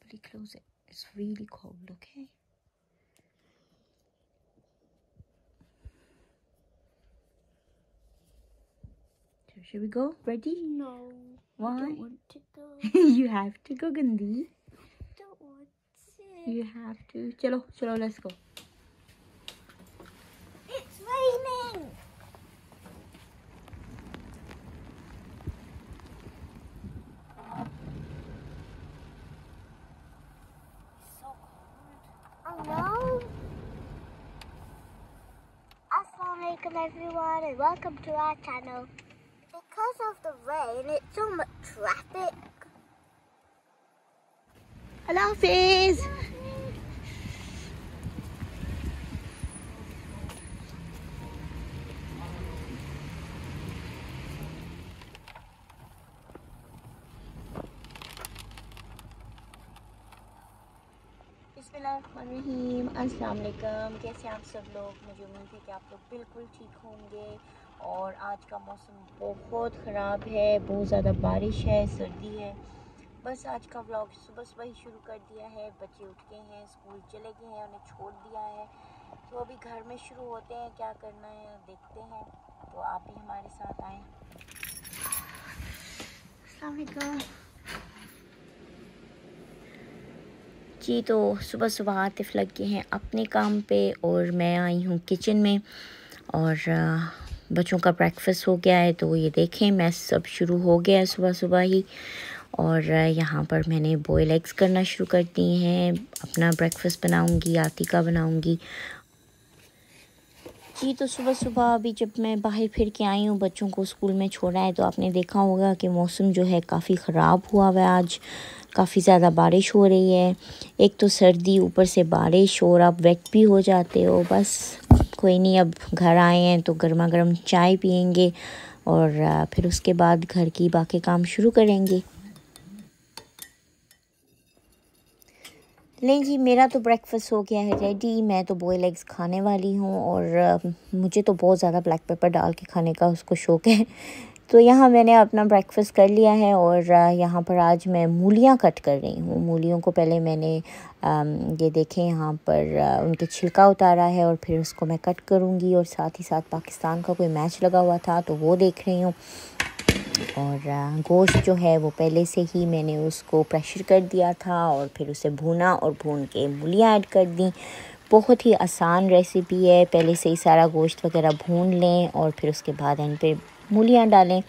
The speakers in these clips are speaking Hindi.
carefully close it. It's really cold, okay? So should we go? Ready? No. Why? I don't want to go. You have to go, Gandhi. Don't want to. You have to. Chalo, chalo, let's go. It's raining. It's so cold. Oh no. Assalamualaikum everyone and welcome to our channel. Because of the rain, it's so much traffic. Allah Hafiz. बिस्मिल्लाहिर्रहमानिर्रहीम। अस्सलाम वालेकुम। कैसे आप सब लोग? मुझे उम्मीद है कि आप लोग बिल्कुल ठीक होंगे। और आज का मौसम बहुत ख़राब है, बहुत ज़्यादा बारिश है, सर्दी है। बस आज का व्लॉग सुबह सुबह ही शुरू कर दिया है। बच्चे उठ गए हैं, स्कूल चले गए हैं, उन्हें छोड़ दिया है। तो अभी घर में शुरू होते हैं, क्या करना है देखते हैं। तो आप भी हमारे साथ आएँ। अस्सलाम वालेकुम जी। तो सुबह सुबह आतिफ लग गए हैं अपने काम पे और मैं आई हूँ किचन में। और बच्चों का ब्रेकफास्ट हो गया है, तो ये देखें मैस सब शुरू हो गया है सुबह सुबह ही। और यहाँ पर मैंने बॉयल एग्स करना शुरू कर दिए हैं। अपना ब्रेकफास्ट बनाऊँगी, आतिका बनाऊँगी जी। तो सुबह सुबह अभी जब मैं बाहर फिर के आई हूँ, बच्चों को स्कूल में छोड़ा है, तो आपने देखा होगा कि मौसम जो है काफ़ी ख़राब हुआ हुआ है। आज काफ़ी ज़्यादा बारिश हो रही है। एक तो सर्दी, ऊपर से बारिश, और आप वेट भी हो जाते हो। बस कोई नहीं, अब घर आए हैं तो गर्मा गर्म चाय पियेंगे और फिर उसके बाद घर की बाकी काम शुरू करेंगे। नहीं जी, मेरा तो ब्रेकफास्ट हो गया है रेडी। मैं तो बॉयल एग्स खाने वाली हूँ और मुझे तो बहुत ज़्यादा ब्लैक पेपर डाल के खाने का उसको शौक़ है। तो यहाँ मैंने अपना ब्रेकफास्ट कर लिया है और यहाँ पर आज मैं मूलियाँ कट कर रही हूँ। मूलियों को पहले मैंने ये देखें यहाँ पर उनके छिलका उतारा है और फिर उसको मैं कट करूँगी। और साथ ही साथ पाकिस्तान का कोई मैच लगा हुआ था तो वो देख रही हूँ। और गोश्त जो है वो पहले से ही मैंने उसको प्रेशर कर दिया था और फिर उसे भूना और भून के मूलियाँ ऐड कर दी। बहुत ही आसान रेसिपी है। पहले से ही सारा गोश्त वगैरह भून लें और फिर उसके बाद इन पे मूलियाँ डालें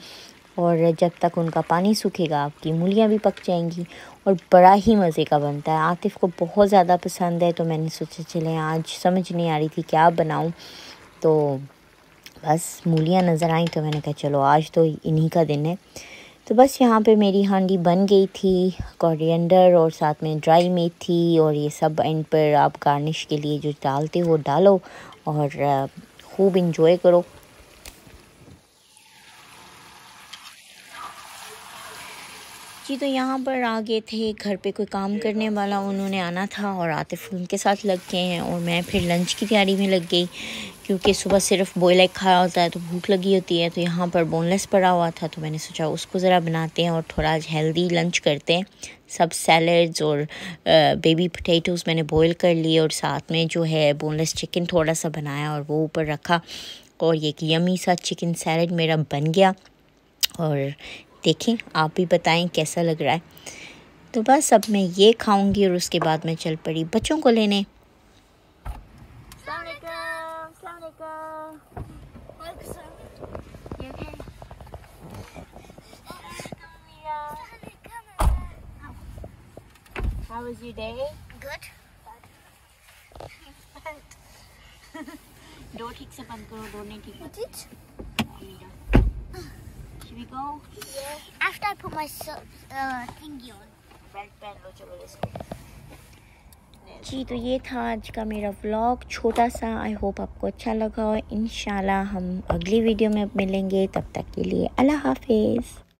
और जब तक उनका पानी सूखेगा आपकी मूलियाँ भी पक जाएंगी और बड़ा ही मज़े का बनता है। आतिफ को बहुत ज़्यादा पसंद है, तो मैंने सोचा चलें, आज समझ नहीं आ रही थी क्या बनाऊँ, तो बस मूलियाँ नज़र आई तो मैंने कहा चलो आज तो इन्हीं का दिन है। तो बस यहाँ पे मेरी हांडी बन गई थी। कोरिएंडर और साथ में ड्राई मेथी और ये सब एंड पर आप गार्निश के लिए जो डालते हो डालो और खूब इंजॉय करो। जी तो यहाँ पर आ गए थे, घर पे कोई काम करने वाला उन्होंने आना था और आतिफ उनके साथ लग गए हैं और मैं फिर लंच की तैयारी में लग गई, क्योंकि सुबह सिर्फ बॉयल एग खाया होता है तो भूख लगी होती है। तो यहाँ पर बोनलेस पड़ा हुआ था तो मैंने सोचा उसको ज़रा बनाते हैं और थोड़ा आज हेल्दी लंच करते हैं। सब सैलड्स और बेबी पोटैटोज़ मैंने बॉयल कर लिए और साथ में जो है बोनलेस चिकन थोड़ा सा बनाया और वो ऊपर रखा और ये एक यमी सा चिकन सैलड मेरा बन गया। और देखें, आप भी बताएं कैसा लग रहा है। तो बस अब मैं ये खाऊंगी और उसके बाद मैं चल पड़ी बच्चों को लेने। How was your day? Good. Door ठीक से बंद करो, डोर नहीं ठीक। What it? Should we go? Yeah. After I put my thingy on. Belt पहन लो, चलो लेट्स गो। जी तो ये था आज का मेरा व्लॉग, छोटा सा। आई होप आपको अच्छा लगा हो। इंशाल्लाह हम अगली वीडियो में मिलेंगे, तब तक के लिए अल्लाह हाफिज़।